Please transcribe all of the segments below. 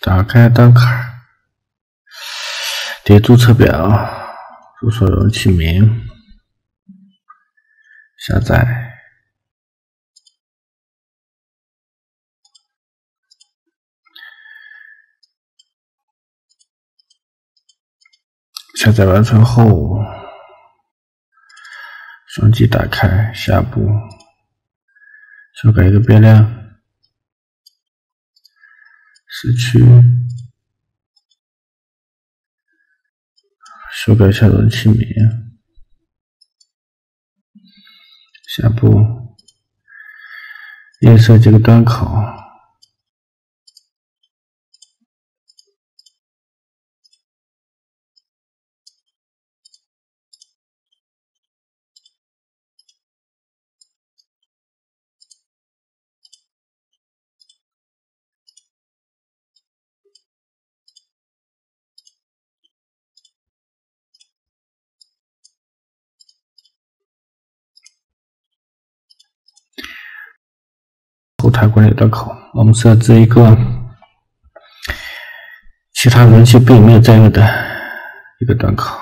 打开单卡，点注册表，注册容器名，下载。下载完成后，双击打开，下步修改一个变量，时区，修改一下容器名，下步映射这个端口，后台管理端口，我们设置一个其他容器并没有占用的一个端口。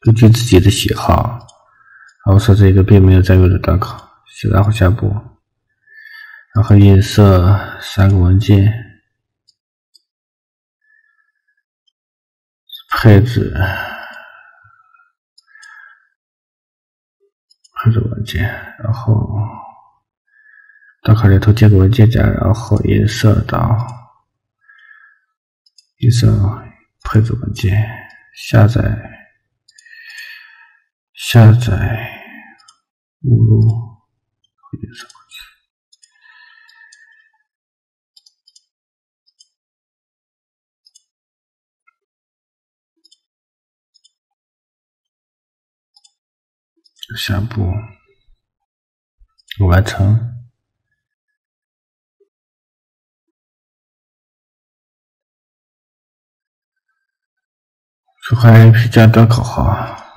根据自己的喜好，然后设置一个并没有占用的端口，然后下步，然后映射3个文件，配置文件，然后端口里头建个文件夹，然后映射配置文件，下载目录，映射过去。下步完成。触发 IP 加端口号。